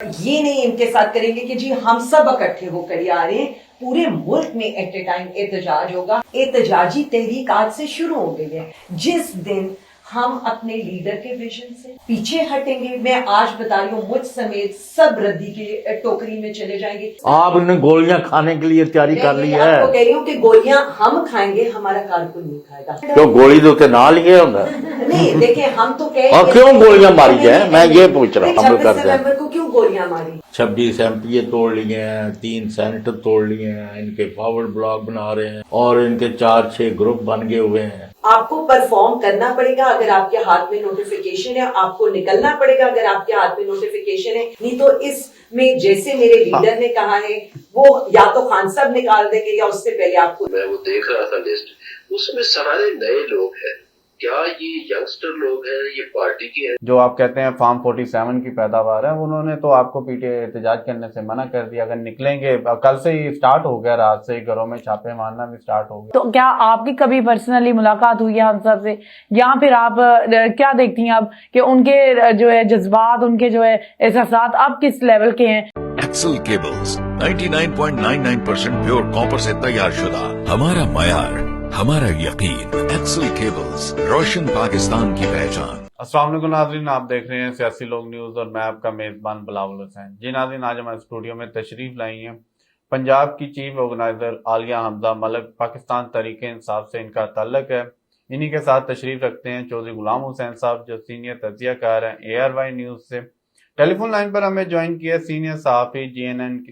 یہ نہیں ان کے ساتھ کریں گے کہ جی ہم سب اکٹھے ہو کر آ رہے ہیں، پورے ملک میں ایٹ اے ٹائم احتجاج ہوگا. احتجاجی تحریک آج سے شروع ہو گئی ہے. جس دن ہم اپنے لیڈر کے ویژن سے پیچھے ہٹیں گے، میں آج بتا رہی ہوں مجھ سمیت سب ردی کے ٹوکری میں چلے جائیں گے. آپ نے گولیاں کھانے کے لیے تیاری کر لی ہے. میں آپ کو کہہ رہی ہوں کہ گولیاں ہم کھائیں گے، ہمارا کارکن نہیں کھائے گا. تو گولی تو نہ لیے ہوگا. نہیں دیکھیں ہم تو کہہ اور کیوں گولیاں ماری جائیں، میں یہ پوچھ رہا ہوں. 26 نومبر کو کیوں گولیاں ماری؟ 26 MP توڑ لیے ہیں، 3 سینیٹر توڑ لیے ہیں، ان کے فارورڈ بلاک بنا رہے ہیں اور ان کے 4-6 گروپ بن گئے ہوئے ہیں. آپ کو پرفارم کرنا پڑے گا اگر آپ کے ہاتھ میں نوٹیفیکیشن ہے، آپ کو نکلنا پڑے گا اگر آپ کے ہاتھ میں نوٹیفیکیشن ہے. نہیں تو اس میں جیسے میرے لیڈر نے کہا ہے وہ یا تو خان صاحب نکال دیں گے یا اس سے پہلے آپ کو. میں وہ دیکھ رہا تھا لسٹ، اس میں سارے نئے لوگ ہیں. کیا یہ ینگسٹر لوگ ہیں، یہ پارٹی کے ہیں؟ جو آپ کہتے ہیں فارم 47 کی پیداوار ہے، انہوں نے تو آپ کو پی ٹی آئی احتجاج کرنے سے منع کر دیا. اگر نکلیں گے، کل سے ہی سٹارٹ ہو گیا، رات سے ہی گھروں میں چھاپے مارنا بھی سٹارٹ ہو گیا. تو کیا آپ کی کبھی پرسنلی ملاقات ہوئی ہے ہم سب سے، یا پھر آپ کیا دیکھتی ہیں اب کہ ان کے جو ہے جذبات، ان کے جو ہے احساسات اب کس لیول کے ہیں؟ ایکسل کیبلز 99.99% پیور کاپر سے تیار شدہ، ہمارا معیار، ہمارا یقین. ایکسل کیبلز، روشن پاکستان کی پہچان. السلام علیکم ناظرین، آپ دیکھ رہے ہیں سیاسی لوگ نیوز اور میں آپ کا میزبان بلاول حسین. جی ناظرین، آج ہمارے اسٹوڈیو میں تشریف لائی ہیں پنجاب کی چیف آرگنائزر عالیہ حمزہ ملک. پاکستان تحریک انصاف سے ان کا تعلق ہے. انہی کے ساتھ تشریف رکھتے ہیں چودھری غلام حسین صاحب، جو سینئر تجزیہ کار ہیں ARY نیوز سے. ٹیلی فون لائن پر ہمیں جوائن کیا سینئر صحافی GNN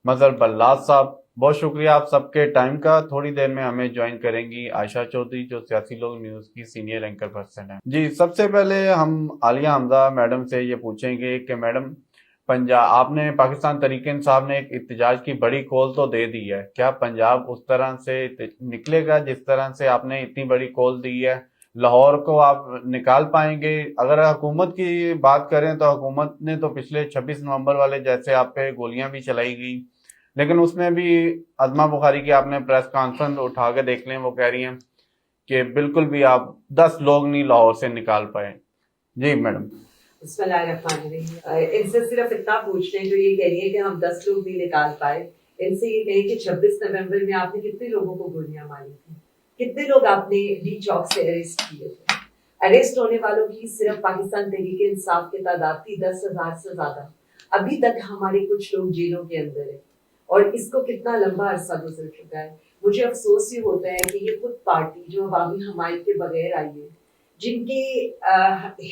مظہر بلاد صاحب. بہت شکریہ آپ سب کے ٹائم کا. تھوڑی دیر میں ہمیں جوائن کریں گی عائشہ چودھری، جو سیاسی لوگ نیوز کی سینئر اینکر پرسن ہیں. جی، سب سے پہلے ہم عالیہ حمزہ میڈم سے یہ پوچھیں گے کہ میڈم، آپ نے پاکستان تحریک انصاف نے ایک احتجاج کی بڑی کال تو دے دی ہے، کیا پنجاب اس طرح سے نکلے گا جس طرح سے آپ نے اتنی بڑی کال دی ہے؟ لاہور کو آپ نکال پائیں گے؟ اگر حکومت کی بات کریں تو حکومت نے تو پچھلے 26 نومبر والے جیسے آپ پہ گولیاں بھی چلائی گئی، لیکن اس میں بھی عظمہ بخاری کی آپ نے پریس کانفرنس اٹھا کے دیکھ لیں، وہ کہہ رہی ہیں کہ بالکل بھی آپ 10 لوگ نہیں لاہور سے نکال پائے. جی میڈم. بسم اللہ الرحمن الرحیم. ان سے صرف اتنا پوچھ لیں جو یہ کہہ رہی ہے کہ ہم 10 لوگ نہیں نکال پائے. ان سے یہ کہیں کہ 26 نومبر میں آپ نے کتنے لوگوں کو گولیاں ماری تھی؟ کتنے لوگ آپ نے ڈی چوک سے اریسٹ کیے تھے؟ اریسٹ ہونے والوں کی صرف پاکستان تحریک انصاف کی تعداد تھی 10,000 سے زیادہ. ابھی تک ہمارے کچھ لوگ جیلوں کے اندر ہیں اور اس کو کتنا لمبا عرصہ گزر چکا ہے. مجھے افسوس یہ ہوتا ہے کہ یہ خود پارٹی جو عوامی حمایت کے بغیر آئی ہے، جن کی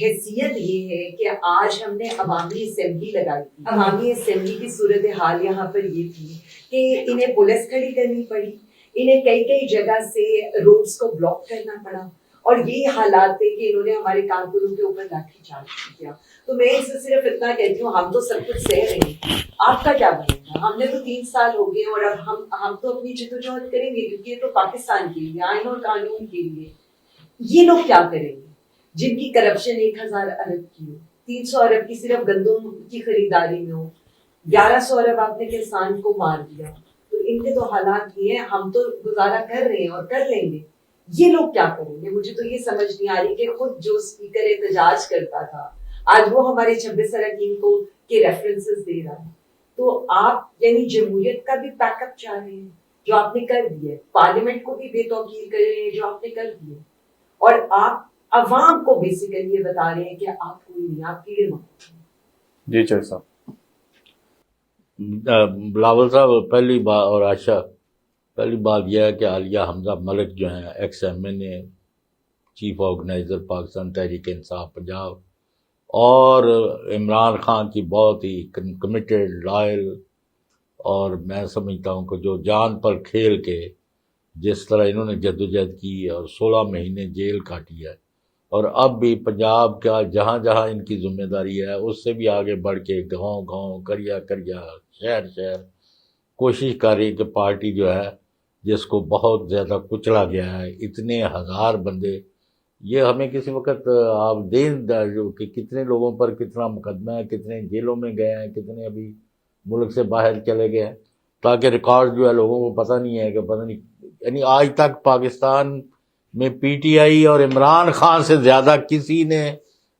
حیثیت یہ ہے کہ آج ہم نے عوامی اسمبلی لگائی تھی. عوامی اسمبلی کی صورتحال یہاں پر یہ تھی کہ انہیں پولیس کھڑی کرنی پڑی، انہیں کئی جگہ سے روڈز کو بلاک کرنا پڑا، اور یہ حالات تھے کہ انہوں نے ہمارے کارکنوں کے اوپر لاٹھی چارج کیا. تو میں اس سے صرف اتنا کہتی ہوں، ہم تو سب کچھ سہ رہے ہیں، آپ کا کیا بنے گا؟ ہم نے تو 3 سال ہو گئے اور اب ہم تو اپنی جدوجہد کریں گے، کیونکہ یہ تو پاکستان کے لیے، آئین اور قانون کے لیے. یہ لوگ کیا کریں گے جن کی کرپشن 1000 ارب کی ہو، 300 ارب کی صرف گندم کی خریداری میں ہو، 1100 ارب آپ نے کسان کو مار دیا. تو ان کے تو حالات یہ ہیں. ہم تو گزارا کر رہے ہیں اور کر لیں گے، یہ لوگ کیا کریں گے؟ مجھے تو یہ سمجھ نہیں آ رہی کہ خود جو اسپیکر احتجاج کرتا تھا آج وہ ہمارے 26 اراکین کو کے ریفرنسز دے رہا ہے. تو آپ یعنی جمہوریت کا بھی بیک اپ چاہ رہے ہیں جو آپ نے کر دیا ہے، پارلیمنٹ کو بھی بے توقیر کر رہے ہیں جو آپ نے کر دیا، اور آپ عوام کو بیسیکلی یہ بتا رہے ہیں کہ آپ کوئی نہیں، آپ کے لیے موقع. جی چل صاحب. بلاول صاحب، پہلی بات، اور عائشہ، پہلی بات یہ ہے کہ عالیہ حمزہ ملک جو ہیں ex MNA، chief organiser Pakistan Tehreek Insaf Punjab, اور عمران خان کی بہت ہی کمیٹڈ، لائل، اور میں سمجھتا ہوں کہ جو جان پر کھیل کے جس طرح انہوں نے جدوجہد کی اور 16 مہینے جیل کاٹی ہے، اور اب بھی پنجاب کا جہاں جہاں ان کی ذمہ داری ہے اس سے بھی آگے بڑھ کے گاؤں کریا شہر کوشش کر رہی کہ پارٹی جو ہے جس کو بہت زیادہ کچلا گیا ہے، اتنے 1000 بندے، یہ ہمیں کسی وقت آپ دین جو کہ کتنے لوگوں پر کتنا مقدمہ ہے، کتنے جیلوں میں گئے ہیں، کتنے ابھی ملک سے باہر چلے گئے ہیں، تاکہ ریکارڈ جو ہے لوگوں کو پتہ نہیں ہے کہ پتہ نہیں، یعنی آج تک پاکستان میں PTI اور عمران خان سے زیادہ کسی نے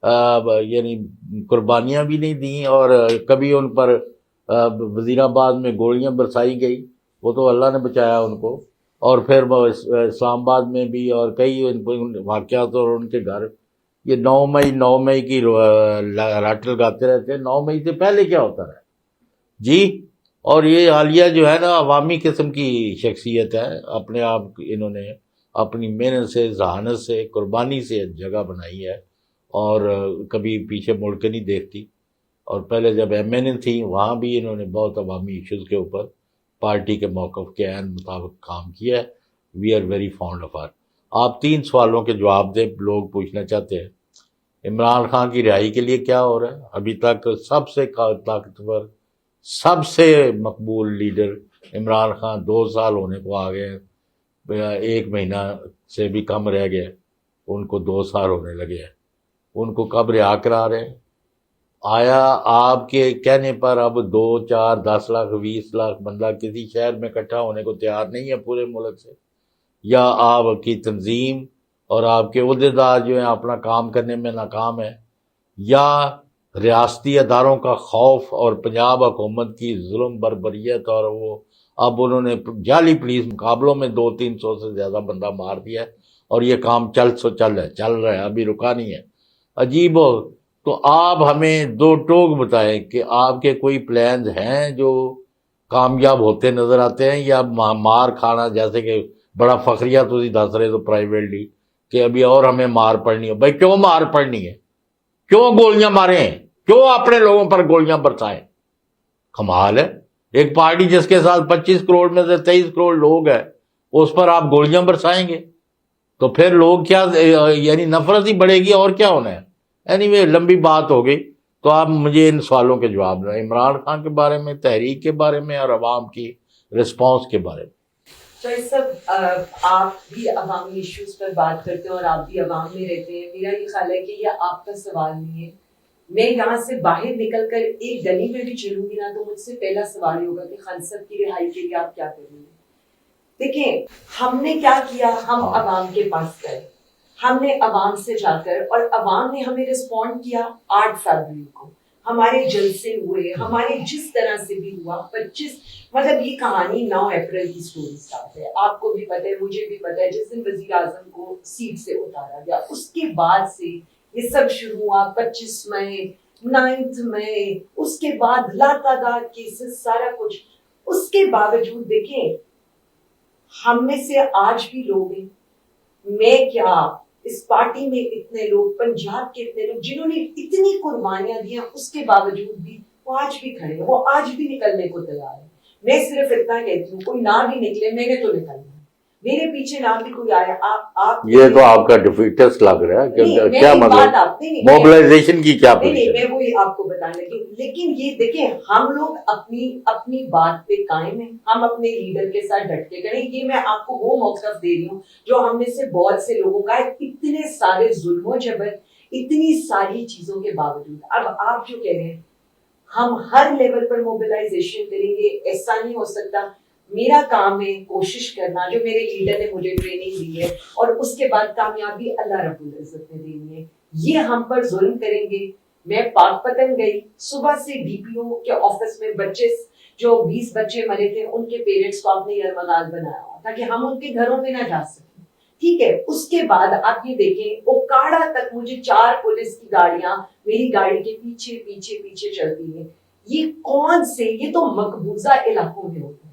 یعنی قربانیاں بھی نہیں دیں، اور کبھی ان پر وزیر آباد میں گولیاں برسائی گئی، وہ تو اللہ نے بچایا ان کو، اور پھر اسلام آباد میں بھی، اور کئی واقعات، اور ان کے گھر یہ 9 مئی کی رٹ لگاتے رہتے ہیں۔ 9 مئی سے پہلے کیا ہوتا رہا جی؟ اور یہ عالیہ جو ہے نا عوامی قسم کی شخصیت ہے، اپنے آپ انہوں نے اپنی محنت سے، ذہانت سے، قربانی سے جگہ بنائی ہے، اور کبھی پیچھے مڑ کے نہیں دیکھتی۔ اور پہلے جب MNA تھی وہاں بھی انہوں نے بہت عوامی ایشوز کے اوپر پارٹی کے موقف کے عین مطابق کام کیا ہے۔ We are very fond of her. آپ 3 سوالوں کے جواب دیں، لوگ پوچھنا چاہتے ہیں عمران خان کی رہائی کے لیے کیا ہو رہا ہے؟ ابھی تک سب سے طاقتور، سب سے مقبول لیڈر عمران خان 2 سال ہونے کو آ گئے، 1 مہینہ سے بھی کم رہ گیا، ان کو 2 سال ہونے لگے ہیں، ان کو کب رہا کرا رہے ہیں؟ آیا آپ کے کہنے پر اب 2، 4، 10 لاکھ، 20 لاکھ بندہ کسی شہر میں اکٹھا ہونے کو تیار نہیں ہے پورے ملک سے؟ یا آپ کی تنظیم اور آپ کے عہدیدار جو ہیں اپنا کام کرنے میں ناکام ہیں؟ یا ریاستی اداروں کا خوف اور پنجاب حکومت کی ظلم بربریت، اور وہ اب انہوں نے جعلی پولیس مقابلوں میں 200-300 سے زیادہ بندہ مار دیا ہے، اور یہ کام چل رہا ہے، ابھی رکا نہیں ہے۔ عجیب ہو تو آپ ہمیں 2 ٹوک بتائیں کہ آپ کے کوئی پلانز ہیں جو کامیاب ہوتے نظر آتے ہیں، یا مار کھانا، جیسے کہ بڑا فخریہ تسی دس رہے تو پرائیویٹلی کہ ابھی اور ہمیں مار پڑنی ہے؟ بھائی کیوں مار پڑنی ہے؟ کیوں گولیاں ماریں؟ کیوں اپنے لوگوں پر گولیاں برسائیں؟ کمال ہے، ایک پارٹی جس کے ساتھ 25 کروڑ میں سے 23 کروڑ لوگ ہیں، اس پر آپ گولیاں برسائیں گے تو پھر لوگ کیا، یعنی نفرت ہی بڑھے گی، اور کیا ہونا ہے؟ اینی لمبی بات ہو گئی، تو آپ مجھے ان سوالوں کے جواب دیں، عمران خان کے بارے میں، تحریک کے بارے میں، اور عوام کی رسپانس کے بارے میں۔ تو اس سب آپ بھی عوامی ایشوز پر بات کرتے ہیں اور آپ بھی عوام میں رہتے ہیں، میرا یہ خیال ہے کہ یہ آپ کا سوال نہیں ہے۔ میں یہاں سے باہر نکل کر ایک گلی میں بھی چلوں گی نا تو مجھ سے پہلا سوال یہ ہوگا کہ خان صاحب کی رہائی کے لیے آپ کیا کریں گے؟ دیکھیں ہم نے کیا کیا، ہم عوام کے پاس گئے، ہم نے عوام سے جا کر، اور عوام نے ہمیں رسپونڈ کیا 8 فروری کو، ہمارے جلسے ہوئے، ہمارے جس طرح سے بھی ہوا 25، مطلب یہ کہانی 9 اپریل کی سٹوری سٹارٹ ہے، آپ کو بھی پتہ ہے، مجھے بھی پتہ ہے، جس دن وزیر اعظم کو سیٹ سے اتارا گیا اس کے بعد سے یہ سب شروع ہوا، 25 مئی، 9 مئی، اس کے بعد لاتعداد کیسز، سارا کچھ۔ اس کے باوجود دیکھیں ہم میں سے آج بھی لوگ ہیں، میں کیا اس پارٹی میں اتنے لوگ، پنجاب کے اتنے لوگ جنہوں نے اتنی قربانیاں دی ہیں، اس کے باوجود بھی وہ آج بھی کھڑے ہیں، وہ آج بھی نکلنے کو تیار ہے۔ میں صرف اتنا کہتی ہوں کوئی نہ بھی نکلے، میں نے تو نکلنا ہے، میرے پیچھے نہ بھی کوئی آیا۔ آپ یہ تو آپ کا ڈیفیٹسٹ لگ رہا ہے، کیا مطلب موبلائزیشن کی کیا نہیں، میں وہی آپ کو بتانے لگی۔ لیکن یہ دیکھیں ہم لوگ اپنی بات پہ قائم ہیں، ہم اپنے لیڈر کے ساتھ ڈٹ کے کریں۔ یہ میں آپ کو وہ موقف دے رہی ہوں جو ہم میں سے بہت سے لوگوں کا ہے، اتنے سارے ظلم و جبر، اتنی ساری چیزوں کے باوجود۔ اب آپ جو کہہ رہے ہیں ہم ہر لیول پر موبلائزیشن کریں گے، ایسا نہیں ہو سکتا۔ میرا کام ہے کوشش کرنا، جو میرے لیڈر نے مجھے ٹریننگ دی ہے، اور اس کے بعد کامیابی اللہ رب العزت نے دینی ہے۔ یہ ہم پر ظلم کریں گے۔ میں پاک پتن گئی، صبح سے DPO کے آفس میں بچے، جو 20 بچے مرے تھے، ان کے پیرنٹس کو آپ نے یرمغال بنایا ہوا تاکہ ہم ان کے گھروں میں نہ جا سکیں، ٹھیک ہے۔ اس کے بعد آپ یہ دیکھیں اوکاڑا تک مجھے 4 پولیس کی گاڑیاں میری گاڑی کے پیچھے پیچھے پیچھے چلتی ہیں۔ یہ کون سے، یہ تو مقبوضہ علاقوں میں ہوتا ہے۔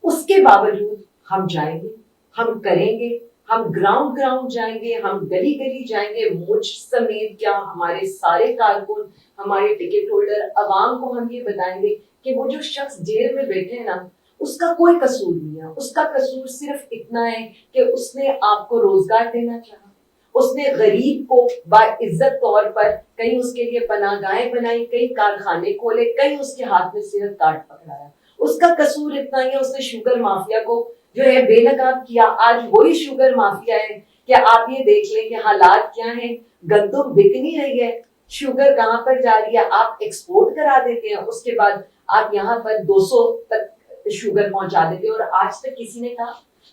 اس کے باوجود ہم جائیں گے، ہم کریں گے، ہم گراؤنڈ جائیں گے، ہم گلی گلی جائیں گے، مجھ سمیت کیا ہمارے سارے کارکن، ہمارے ٹکٹ ہولڈر، عوام کو ہم یہ بتائیں گے کہ وہ جو شخص جیل میں بیٹھے ہیں نا، اس کا کوئی قصور نہیں ہے، اس کا قصور صرف اتنا ہے کہ اس نے آپ کو روزگار دینا چاہا، اس نے غریب کو باعزت طور پر کہیں اس کے لیے پناہ گاہیں بنائی، کئی کارخانے کھولے، کئی اس کے ہاتھ میں صحت کارڈ پکڑایا۔ اس کا قصور اتنا ہی ہے، اس نے شوگر مافیا کو جو ہے بے نقاب کیا۔ آج وہی شوگر مافیا ہے کہ آپ یہ دیکھ لیں کہ حالات کیا ہیں، گندم بک نہیں رہی ہے، شوگر کہاں پر جا رہی ہے، آپ ایکسپورٹ کرا دیتے ہیں، اس کے بعد آپ یہاں پر 200 تک شوگر پہنچا دیتے ہیں، اور آج تک کسی نے کہا؟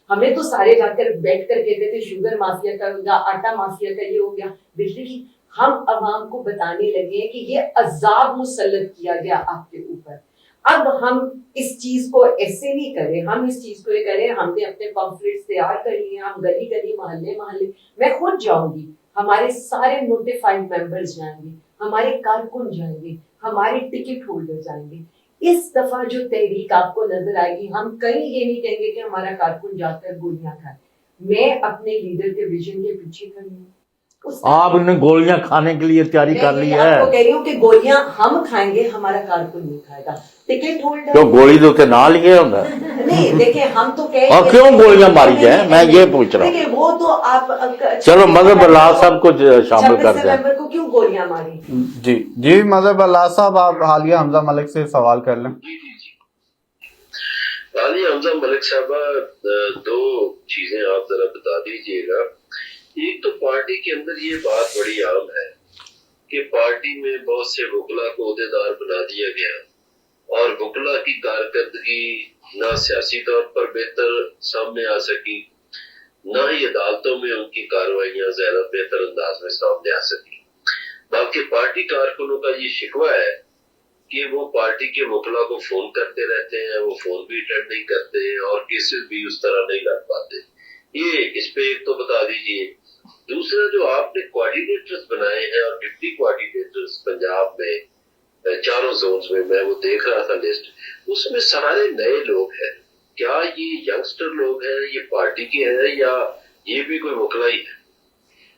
ہمیں تو سارے جا کر بیٹھ کر کہتے تھے شوگر مافیا کا ہو گیا، آٹا مافیا کا یہ ہو گیا، بجلی کی۔ ہم عوام کو بتانے لگے ہیں کہ یہ عذاب مسلط کیا گیا آپ کے اوپر. اب ہم اس چیز کو ایسے نہیں کریں, ہم اس چیز کو یہ کریں, ہم نے اپنے پمفلیٹس تیار کر لیے, ہم گلی گلی محلے محلے, میں خود جاؤں گی, ہمارے سارے نوٹیفائڈ ممبرز جائیں گے, ہمارے کارکن جائیں گے, ہمارے ٹکٹ ہولڈر جائیں گے. اس دفعہ جو تحریک آپ کو نظر آئے گی, ہم کہیں یہ نہیں کہیں گے کہ ہمارا کارکن جا کر گولیاں کھائے. میں اپنے لیڈر کے ویژن کے پیچھے کھڑی ہوں. آپ نے گولیاں کھانے کے لیے تیاری کر لی ہے. میں آپ کو کہہ رہی ہوں کہ گولیاں ہم کھائیں گے, ہمارا کارکن نہیں کھائے گا. ٹکٹ ہولڈر تو گولی تو نہ لیے ہوں گا نہیں, دیکھیں ہم تو کہہ اور کیوں گولیاں ماری جائیں, میں یہ پوچھ رہا ہوں. دیکھیں وہ تو آپ چلو مظہر اللہ صاحب کو شامل کر دیں. نومبر کو کیوں گولیاں ماری؟ جی مظہر اللہ صاحب, آپ عالیہ حمزہ ملک سے سوال کر لیں. عالیہ حمزہ ملک صاحبہ, دو چیزیں آپ ذرا بتا دیجئے گا. ایک تو پارٹی کے اندر یہ بات بڑی عام ہے کہ پارٹی میں بہت سے وکلا کو عہدیدار بنا دیا گیا, اور وکلا کی کارکردگی نہ سیاسی طور پر بہتر سامنے آ سکی, نہ ہی عدالتوں میں ان کی کارروائیاں زیادہ بہتر انداز میں سامنے آ سکی. بلکہ پارٹی کارکنوں کا یہ شکوہ ہے کہ وہ پارٹی کے وکلا کو فون کرتے رہتے ہیں, وہ فون بھی اٹینڈ نہیں کرتے اور کیسز بھی اس طرح نہیں لڑ پاتے. یہ اس پہ ایک تو بتا دیجئے. دوسرا, جو آپ نے کوارڈینیٹرز بنائے ہیں اور ڈپٹی کوارڈینیٹرز پنجاب میں چاروں زونز میں, میں وہ دیکھ رہا تھا لسٹ, اس میں سارے نئے لوگ ہیں. کیا یہ ینگسٹر لوگ ہیں, یہ پارٹی کے ہیں, یا یہ بھی کوئی وکلا ہی ہے؟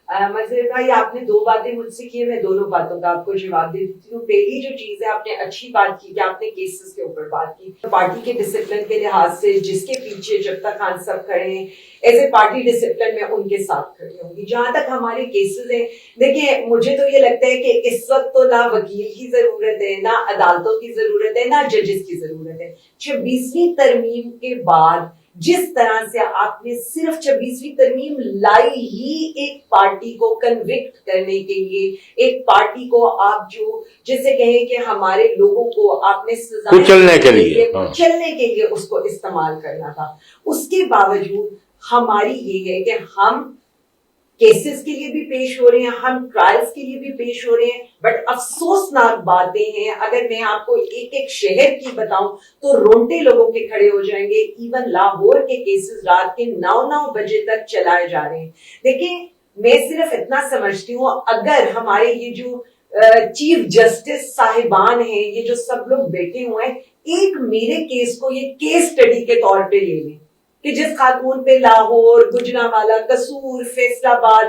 مظہر بھائی, آپ نے دو باتیں مجھ سے کی, میں دونوں باتوں کا آپ کو جواب دے دیتی ہوں. پہلی جو چیز ہے, آپ نے اچھی بات کی کہ آپ نے کیسز کے اوپر بات کی. پارٹی کے ڈسپلن کے لحاظ سے جس کے پیچھے جب تک خان صاحب کھڑے ہیں, ایز اے پارٹی ڈسپلن میں ان کے ساتھ کھڑی ہوں گی. جہاں تک ہمارے کیسز ہیں, دیکھیں مجھے تو یہ لگتا ہے کہ اس وقت تو نہ وکیل کی ضرورت ہے, نہ عدالتوں کی ضرورت ہے, نہ ججز کی ضرورت ہے. 26ویں ترمیم کے بعد جس طرح سے آپ نے صرف 26ویں ترمیم لائی ہی ایک پارٹی کو کنوکٹ کرنے کے لیے, ایک پارٹی کو آپ جو جیسے کہیں کہ ہمارے لوگوں کو آپ نے سزا کچلنے کے لیے اس کو استعمال کرنا تھا. اس کے باوجود ہماری یہ ہے کہ ہم کیسز کے لیے بھی پیش ہو رہے ہیں, ہم ٹرائلز کے لیے بھی پیش ہو رہے ہیں, بٹ افسوسناک باتیں ہیں. اگر میں آپ کو ایک ایک شہر کی بتاؤں تو رونٹے لوگوں کے کھڑے ہو جائیں گے. ایون لاہور کے کیسز رات کے 9 بجے تک چلائے جا رہے ہیں. دیکھیں میں صرف اتنا سمجھتی ہوں, اگر ہمارے یہ جو چیف جسٹس صاحبان ہیں, یہ جو سب لوگ بیٹھے ہوئے ہیں, ایک میرے کیس کو یہ کیس اسٹڈی کے طور پہ لے لیں کہ جس خاتون پہ لاہور, گجرانوالہ, قصور, فیصل آباد,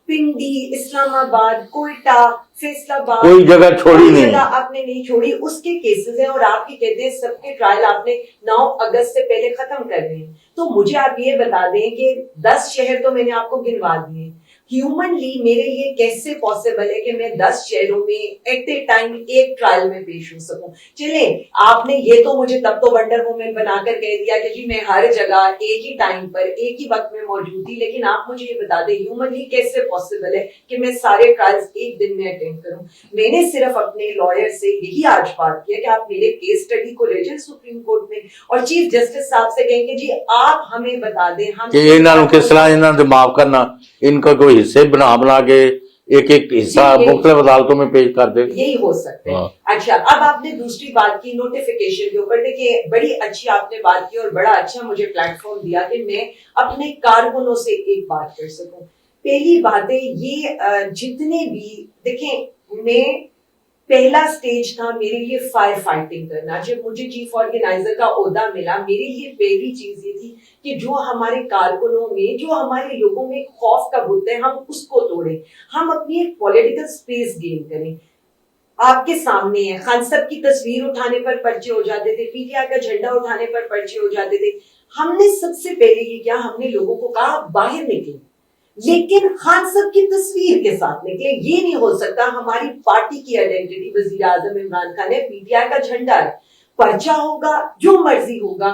پنڈی, اسلام آباد, کوئٹہ, فیصل آباد, کوئی جگہ چھوڑی نہیں, آپ نے نہیں چھوڑی, اس کے کیسز ہیں. اور آپ کے کہتے ہیں سب کے ٹرائل آپ نے 9 اگست سے پہلے ختم کرنے ہیں. تو مجھے آپ یہ بتا دیں کہ 10 شہر تو میں نے آپ کو گنوا دیے. ہیومنلی میرے لیے کیسے پاسبل ہے کہ میں 10 شہروں میں ایٹ اے ٹائم ایک ٹرائل میں پیش ہو سکوں؟ چلیں آپ نے یہ تو مجھے تب تو ونڈر وومن بنا کر کہہ دیا کہ جی میں ہر جگہ ایک ہی ٹائم پر ایک ہی وقت میں موجود تھی, لیکن آپ مجھے یہ بتا دیں ہیومنلی کیسے پاسبل ہے کہ میں سارے ٹرائلز ایک دن میں اٹینڈ کروں؟ میں نے صرف اپنے لائر سے یہی آج بات کیا کہ آپ میرے کیس اسٹڈی کو لے جائیں سپریم کورٹ میں, اور چیف جسٹس صاحب سے کہیں کہ جی آپ ہمیں بتا دیں ہم کہ انہوں کس طرح انہوں نے معاف کرنا, ان کا کوئی حصے بنا کے ایک ایک حصہ مختلف عدالتوں میں پیش کر دے, یہی ہو سکتا ہے. اچھا, اب آپ نے دوسری بات کی نوٹیفیکیشن کے اوپر. دیکھیے بڑی اچھی آپ نے بات کی اور بڑا اچھا مجھے پلیٹ فارم دیا کہ میں اپنے کارکنوں سے ایک بات کر سکوں. پہلی بات ہے یہ جتنے بھی دیکھیں میں پہلا سٹیج تھا میرے لیے فائر فائٹنگ کرنا. جب مجھے چیف آرگنائزر کا عہدہ ملا, میرے لیے پہلی چیز یہ تھی کہ جو ہمارے کارکنوں میں, جو ہمارے لوگوں میں خوف کا بت ہے, ہم اس کو توڑیں, ہم اپنی ایک پولیٹیکل سپیس گین کریں. آپ کے سامنے ہے, خان صاحب کی تصویر اٹھانے پر پرچے ہو جاتے تھے, پی ٹی آئی کا جھنڈا اٹھانے پر پرچے ہو جاتے تھے. ہم نے سب سے پہلے یہ کیا, ہم نے لوگوں کو کہا باہر نکلیں, لیکن خان صاحب کی تصویر کے ساتھ نکلے. یہ نہیں ہو سکتا, ہماری پارٹی کی آئیڈینٹی وزیر اعظم عمران خان ہے, پی ٹی آئی کا جھنڈا ہے, پرچہ ہوگا جو مرضی ہوگا,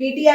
PTI